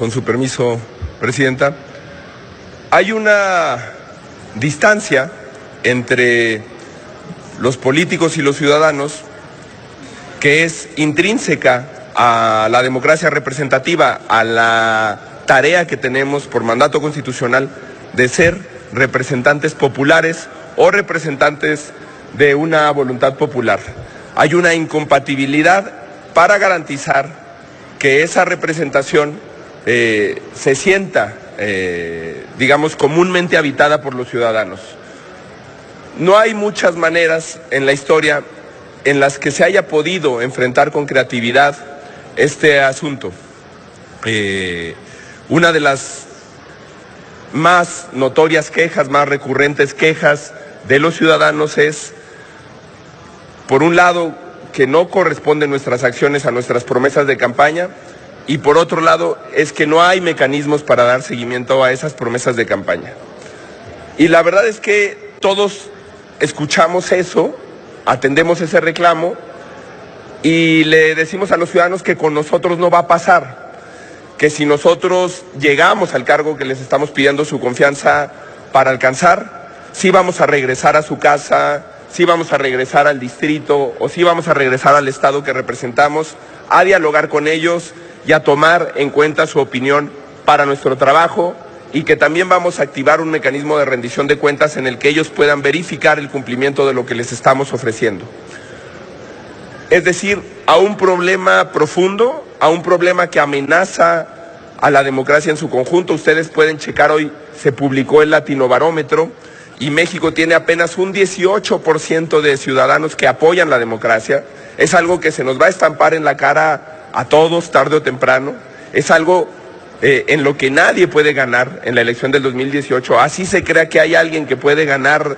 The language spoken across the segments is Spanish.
Con su permiso, Presidenta. Hay una distancia entre los políticos y los ciudadanos que es intrínseca a la democracia representativa, a la tarea que tenemos por mandato constitucional de ser representantes populares o representantes de una voluntad popular. Hay una incompatibilidad para garantizar que esa representación se sienta, digamos, comúnmente habitada por los ciudadanos. No hay muchas maneras en la historia en las que se haya podido enfrentar con creatividad este asunto. Una de las más notorias quejas, más recurrentes quejas de los ciudadanos es, por un lado, que no corresponden nuestras acciones a nuestras promesas de campaña, y por otro lado, es que no hay mecanismos para dar seguimiento a esas promesas de campaña. Y la verdad es que todos escuchamos eso, atendemos ese reclamo y le decimos a los ciudadanos que con nosotros no va a pasar, que si nosotros llegamos al cargo que les estamos pidiendo su confianza para alcanzar, sí vamos a regresar a su casa, sí vamos a regresar al distrito o sí vamos a regresar al estado que representamos, a dialogar con ellos y a tomar en cuenta su opinión para nuestro trabajo, y que también vamos a activar un mecanismo de rendición de cuentas en el que ellos puedan verificar el cumplimiento de lo que les estamos ofreciendo. Es decir, a un problema profundo, a un problema que amenaza a la democracia en su conjunto. Ustedes pueden checar, hoy se publicó el Latinobarómetro y México tiene apenas un 18% de ciudadanos que apoyan la democracia. Es algo que se nos va a estampar en la cara a todos tarde o temprano. Es algo en lo que nadie puede ganar en la elección del 2018, así se crea que hay alguien que puede ganar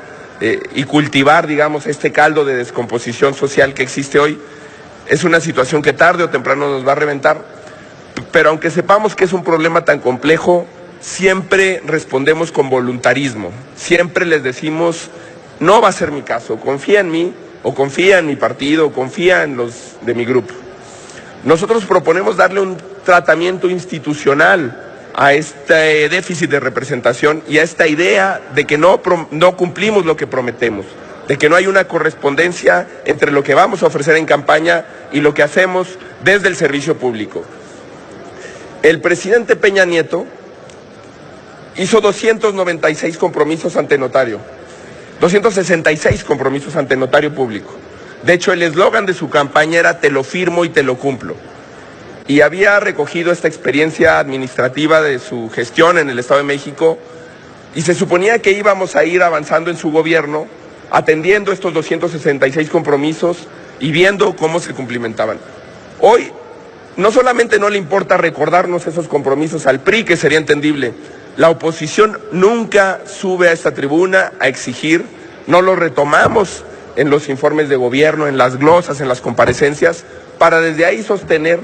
y cultivar, digamos, este caldo de descomposición social que existe hoy. Es una situación que tarde o temprano nos va a reventar, pero aunque sepamos que es un problema tan complejo, siempre respondemos con voluntarismo, siempre les decimos, no va a ser mi caso, confía en mí, o confía en mi partido, o confía en los de mi grupo. Nosotros proponemos darle un tratamiento institucional a este déficit de representación y a esta idea de que no cumplimos lo que prometemos, de que no hay una correspondencia entre lo que vamos a ofrecer en campaña y lo que hacemos desde el servicio público. El presidente Peña Nieto hizo 296 compromisos ante notario, 266 compromisos ante notario público. De hecho, el eslogan de su campaña era "te lo firmo y te lo cumplo". Y había recogido esta experiencia administrativa de su gestión en el Estado de México y se suponía que íbamos a ir avanzando en su gobierno, atendiendo estos 266 compromisos y viendo cómo se cumplimentaban. Hoy, no solamente no le importa recordarnos esos compromisos al PRI, que sería entendible, la oposición nunca sube a esta tribuna a exigir, no lo retomamos en los informes de gobierno, en las glosas, en las comparecencias, para desde ahí sostener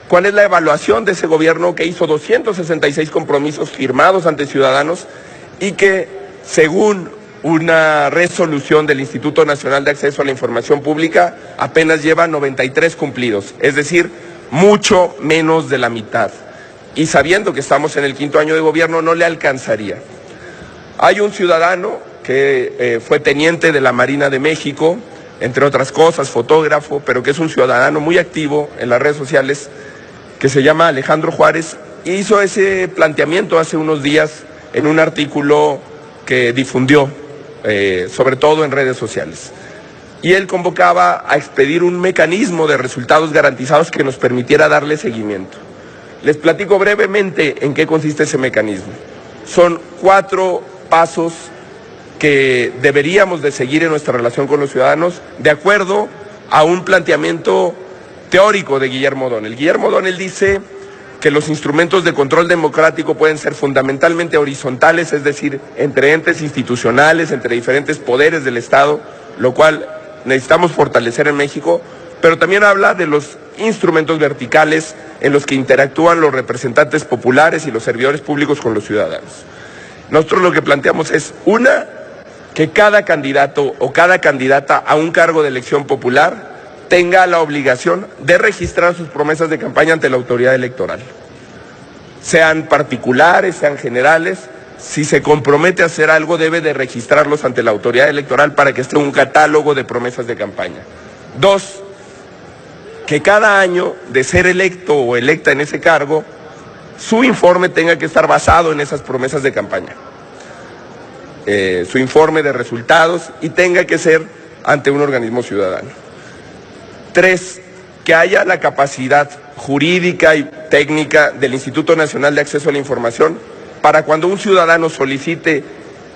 cuál es la evaluación de ese gobierno que hizo 266 compromisos firmados ante ciudadanos y que, según una resolución del Instituto Nacional de Acceso a la Información Pública, apenas lleva 93 cumplidos, es decir, mucho menos de la mitad. Y sabiendo que estamos en el 5º año de gobierno, no le alcanzaría. Hay un ciudadano que fue teniente de la Marina de México, entre otras cosas, fotógrafo, pero que es un ciudadano muy activo en las redes sociales, que se llama Alejandro Juárez, y hizo ese planteamiento hace unos días en un artículo que difundió, sobre todo en redes sociales. Y él convocaba a expedir un mecanismo de resultados garantizados que nos permitiera darle seguimiento. Les platico brevemente en qué consiste ese mecanismo. Son 4 pasos que deberíamos de seguir en nuestra relación con los ciudadanos, de acuerdo a un planteamiento teórico de Guillermo O'Donnell. Guillermo O'Donnell dice que los instrumentos de control democrático pueden ser fundamentalmente horizontales, es decir, entre entes institucionales, entre diferentes poderes del Estado, lo cual necesitamos fortalecer en México, pero también habla de los instrumentos verticales en los que interactúan los representantes populares y los servidores públicos con los ciudadanos. Nosotros lo que planteamos es, que cada candidato o cada candidata a un cargo de elección popular tenga la obligación de registrar sus promesas de campaña ante la autoridad electoral. sean particulares, sean generales. Si se compromete a hacer algo, debe de registrarlos ante la autoridad electoral para que esté un catálogo de promesas de campaña. 2, que cada año de ser electo o electa en ese cargo, su informe tenga que estar basado en esas promesas de campaña. Su informe de resultados, y tenga que ser ante un organismo ciudadano. 3, que haya la capacidad jurídica y técnica del Instituto Nacional de Acceso a la Información para cuando un ciudadano solicite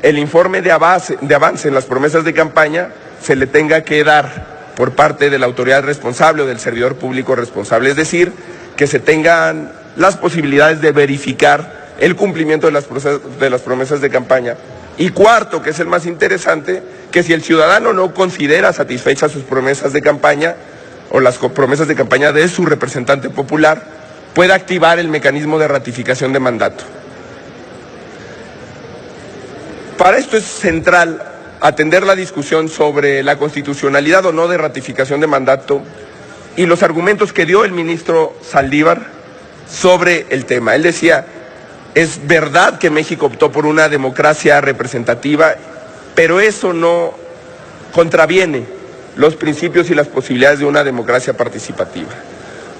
el informe de avance en las promesas de campaña, se le tenga que dar por parte de la autoridad responsable o del servidor público responsable, es decir, que se tengan las posibilidades de verificar el cumplimiento de las promesas de campaña. Y 4, que es el más interesante, que si el ciudadano no considera satisfechas sus promesas de campaña o las promesas de campaña de su representante popular, pueda activar el mecanismo de ratificación de mandato. Para esto es central atender la discusión sobre la constitucionalidad o no de ratificación de mandato y los argumentos que dio el ministro Saldívar sobre el tema. Él decía, es verdad que México optó por una democracia representativa, pero eso no contraviene los principios y las posibilidades de una democracia participativa.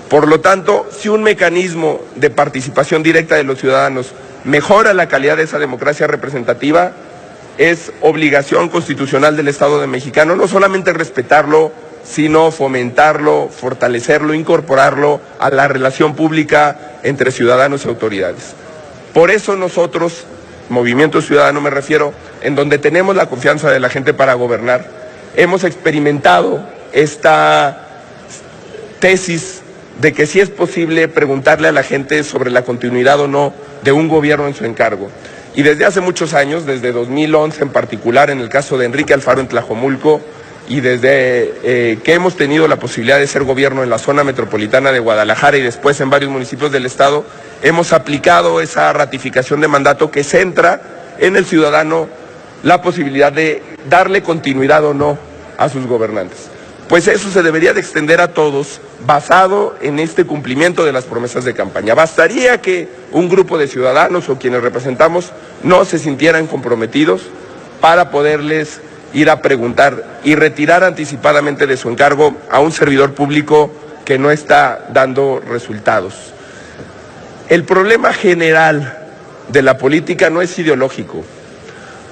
Por lo tanto, si un mecanismo de participación directa de los ciudadanos mejora la calidad de esa democracia representativa, es obligación constitucional del Estado mexicano no solamente respetarlo, sino fomentarlo, fortalecerlo, incorporarlo a la relación pública entre ciudadanos y autoridades. Por eso nosotros, Movimiento Ciudadano me refiero, en donde tenemos la confianza de la gente para gobernar, hemos experimentado esta tesis de que sí es posible preguntarle a la gente sobre la continuidad o no de un gobierno en su encargo. Y desde hace muchos años, desde 2011 en particular, en el caso de Enrique Alfaro en Tlajomulco, y desde que hemos tenido la posibilidad de ser gobierno en la zona metropolitana de Guadalajara y después en varios municipios del estado, hemos aplicado esa ratificación de mandato que centra en el ciudadano la posibilidad de darle continuidad o no a sus gobernantes. Pues eso se debería de extender a todos, basado en este cumplimiento de las promesas de campaña. Bastaría que un grupo de ciudadanos o quienes representamos no se sintieran comprometidos para poderles ir a preguntar y retirar anticipadamente de su encargo a un servidor público que no está dando resultados. El problema general de la política no es ideológico.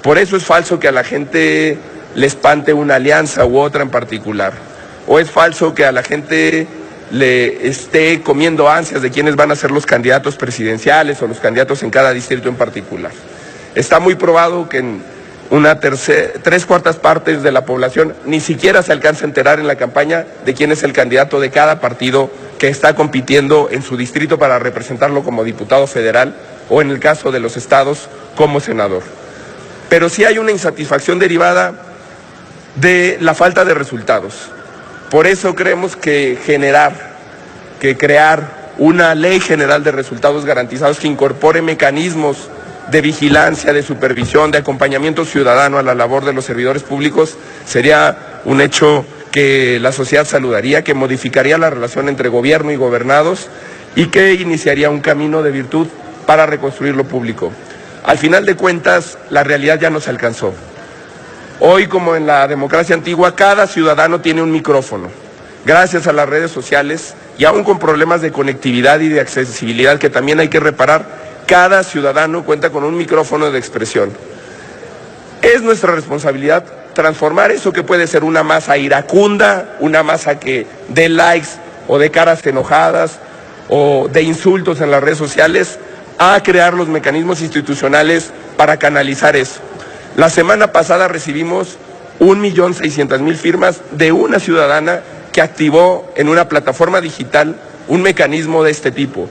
Por eso es falso que a la gente le espante una alianza u otra en particular. O es falso que a la gente le esté comiendo ansias de quiénes van a ser los candidatos presidenciales o los candidatos en cada distrito en particular. Está muy probado que en una 3/4 partes de la población ni siquiera se alcanza a enterar en la campaña de quién es el candidato de cada partido que está compitiendo en su distrito para representarlo como diputado federal o en el caso de los estados como senador. Pero sí hay una insatisfacción derivada de la falta de resultados. Por eso creemos que crear una ley general de resultados garantizados que incorpore mecanismos de vigilancia, de supervisión, de acompañamiento ciudadano a la labor de los servidores públicos sería un hecho que la sociedad saludaría, que modificaría la relación entre gobierno y gobernados y que iniciaría un camino de virtud para reconstruir lo público. Al final de cuentas, la realidad ya nos alcanzó. Hoy, como en la democracia antigua, cada ciudadano tiene un micrófono. Gracias a las redes sociales y aún con problemas de conectividad y de accesibilidad que también hay que reparar, cada ciudadano cuenta con un micrófono de expresión. Es nuestra responsabilidad transformar eso que puede ser una masa iracunda, una masa que dé likes o de caras enojadas o de insultos en las redes sociales, a crear los mecanismos institucionales para canalizar eso. La semana pasada recibimos 1.600.000 firmas de una ciudadana que activó en una plataforma digital un mecanismo de este tipo.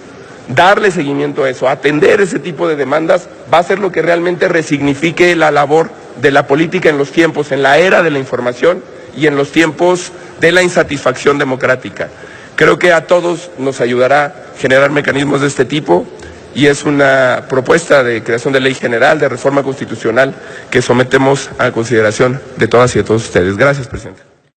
Darle seguimiento a eso, atender ese tipo de demandas, va a ser lo que realmente resignifique la labor de la política en los tiempos, en la era de la información y en los tiempos de la insatisfacción democrática. Creo que a todos nos ayudará generar mecanismos de este tipo y es una propuesta de creación de ley general, de reforma constitucional que sometemos a consideración de todas y de todos ustedes. Gracias, presidente.